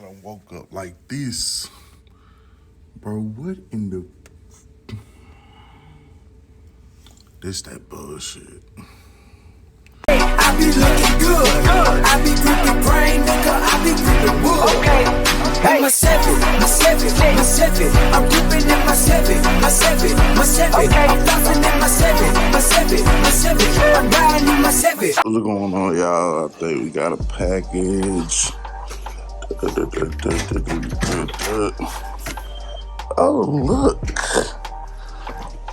done woke up like this. Bro, what in the... This that bullshit. I be looking good. I be gripping brain, nigga. I be gripping wood. Okay. Hey, my seven. I'm gripping in my seven. Okay. I'm flossing in my seven. I'm riding in my seven. What's going on, y'all? I think we got a package. Oh,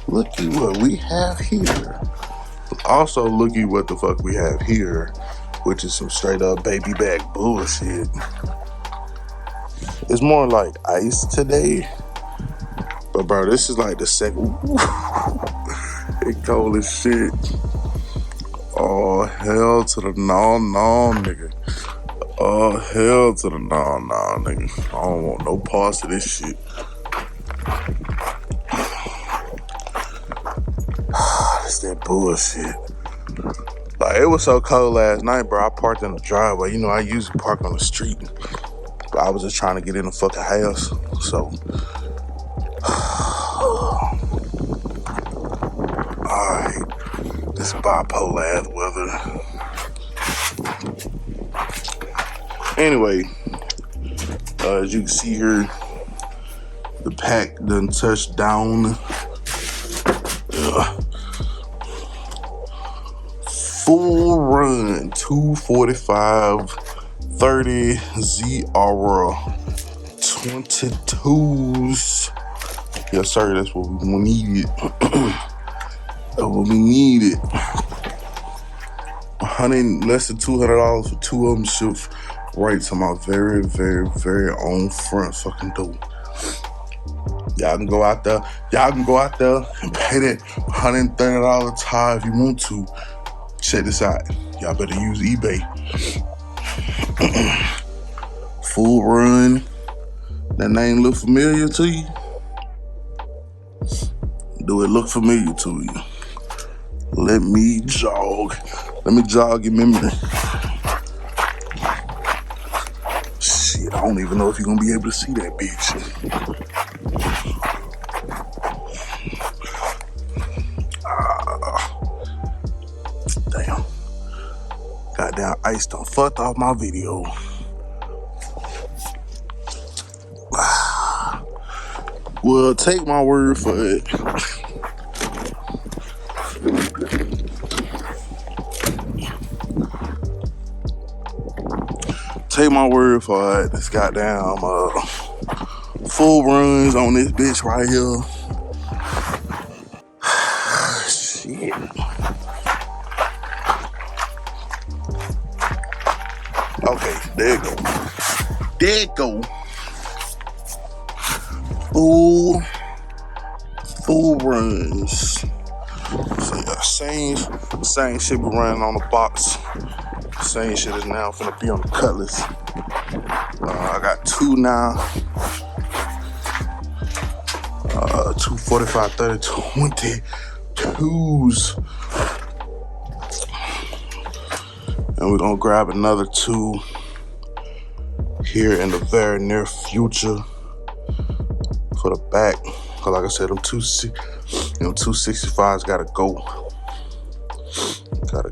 looky what we have here. Also, looky what the fuck we have here, which is some straight up baby back bullshit. It's more like ice today, but bro, this is like the second. It cold as shit. Oh, hell to the no, nigga. Oh, hell to the no, nigga. I don't want no parts of this shit. It's that bullshit. Like, it was so cold last night, bro. I parked in the driveway. You know, I usually park on the street, but I was just trying to get in the fucking house. So, alright. This bipolar ass weather. Anyway, as you can see here, the pack done touched down. Full run 245 30 ZR 22s. Yes, sir, that's what we needed. That's what we needed. Less than $200 for two of them shipped right to my very, very, very own front fucking door. Y'all can go out there and pay that $130 tire if you want to. Check this out. Y'all better use eBay. Full run. That name look familiar to you? Do it look familiar to you? Let me jog your memory. Shit, I don't even know if you're gonna be able to see that bitch. Damn. Goddamn ice done fucked off my video. Well, take my word for it. Take my word for it. This goddamn full runs on this bitch right here. Shit. Okay, there it go. There it go. Full runs. So yeah, same shit be running on the box. Same shit is now finna be on the Cutlass. I got two now. 245 30 22s. And we're gonna grab another two here in the very near future for the back. Cause like I said, them 265s gotta go. Gotta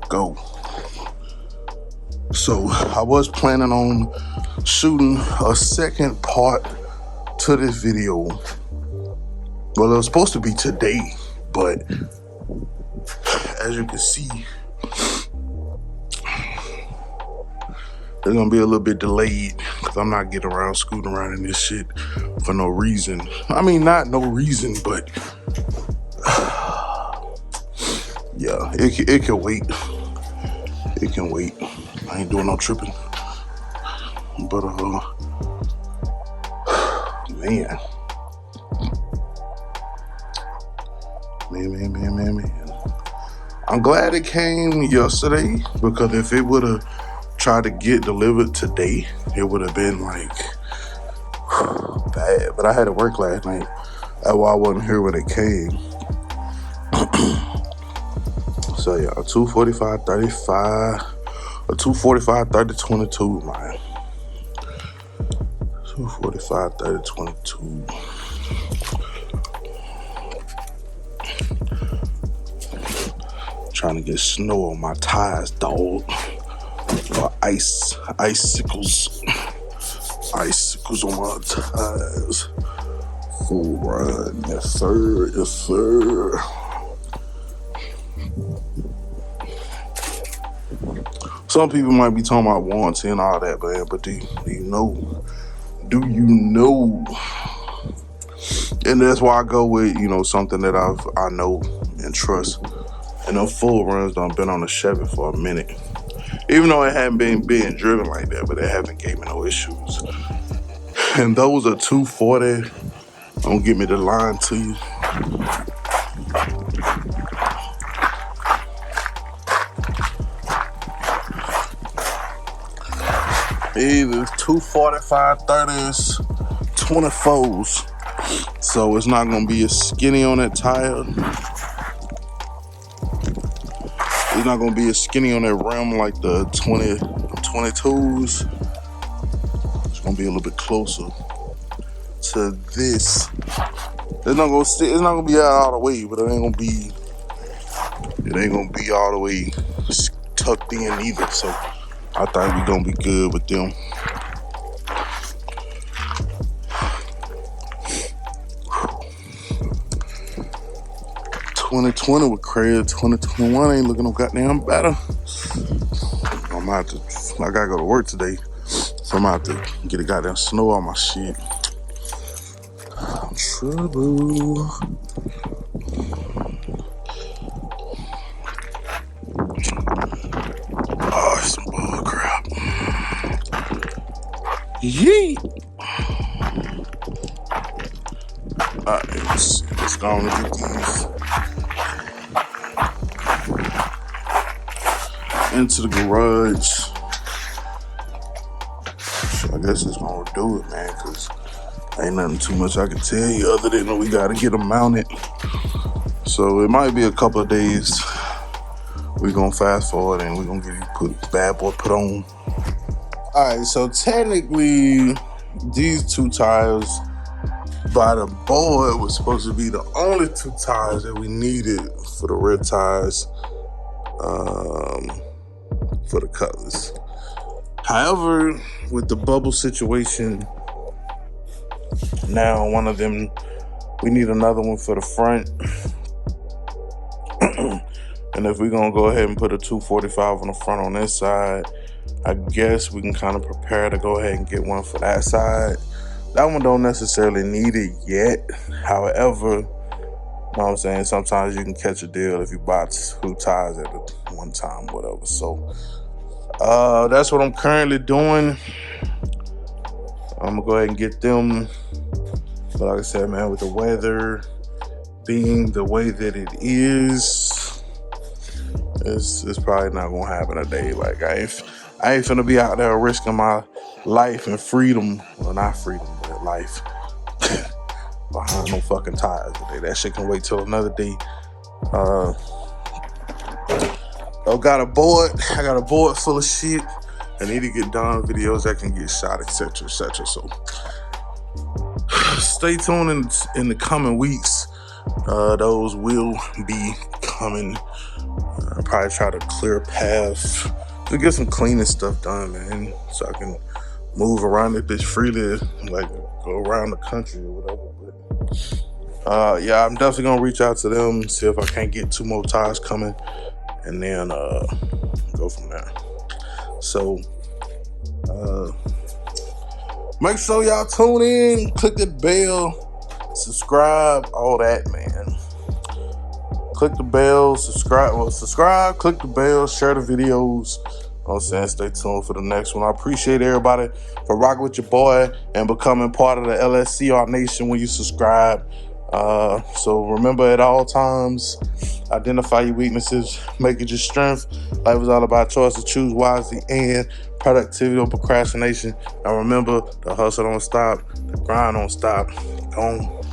go. So I was planning on shooting a second part to this video. Well, it was supposed to be today, but as you can see, it's gonna be a little bit delayed because I'm not getting around scooting around in this shit for no reason. I mean, not no reason, but yeah, it can wait. It can wait. I ain't doing no tripping. But man. I'm glad it came yesterday, because if it would have tried to get delivered today, it would have been like bad. But I had to work last night. That's why I wasn't here when it came. So yeah, 245 35 or 245 30 22, man. 245, 30, 22. Trying to get snow on my tires, dog. Or icicles on my tires. Full run, yes sir, yes sir. Some people might be talking about warranty and all that, but do you know? Do you know? And that's why I go with, something that I know and trust. And them full runs done been on the Chevy for a minute. Even though it hadn't been being driven like that, but it haven't gave me no issues. And those are 240. Don't get me the line to you. Either 245, 30s, 24s. So it's not gonna be as skinny on that tire. It's not gonna be as skinny on that rim like the 22s. It's gonna be a little bit closer to this. It's not gonna be out all the way, but it ain't gonna be all the way tucked in either. So I think we're gonna be good with them. '20 with Craig, 2021 ain't looking no goddamn better. I gotta go to work today, so I'm gonna have to get a goddamn snow on my shit. Trouble. Oh, some bull crap. Yeet. Alright, let's go on and get these into the garage. I guess it's gonna do it, man, because ain't nothing too much I can tell you other than we gotta get them mounted. So it might be a couple of days. We're gonna fast forward and we're gonna get you bad boy put on. Alright, so technically these two tires by the board was supposed to be the only two tires that we needed for the rear tires for the Cutlass. However, with the bubble situation, now one of them, we need another one for the front. And if we're gonna go ahead and put a 245 on the front on this side, I guess we can kind of prepare to go ahead and get one for that side. That one don't necessarily need it yet. However, you know what I'm saying, sometimes you can catch a deal if you buy two tires at one time, whatever. So that's what I'm currently doing. I'm gonna go ahead and get them. But like I said, man, with the weather being the way that it is, it's probably not gonna happen today. Like I ain't finna be out there risking my life and freedom. Well, not freedom, but life. Behind no fucking tires today. That shit can wait till another day. I got a board full of shit. I need to get done videos that can get shot, etc., etc. So stay tuned in the coming weeks. Those will be coming. I'll probably try to clear a path to get some cleaning stuff done, man, so I can move around this bitch freely, like go around the country or whatever. But yeah, I'm definitely gonna reach out to them, see if I can't get 2 more tires coming, and then go from there. So make sure y'all tune in, click the bell, subscribe, all that, man. Click the bell, subscribe, click the bell, share the videos. You know what I'm saying? Stay tuned for the next one. I appreciate everybody for rocking with your boy and becoming part of the LSCR Nation when you subscribe. So remember at all times, identify your weaknesses, make it your strength. Life is all about choice to choose wisely and productivity or procrastination. And remember, the hustle don't stop, the grind don't stop. Don't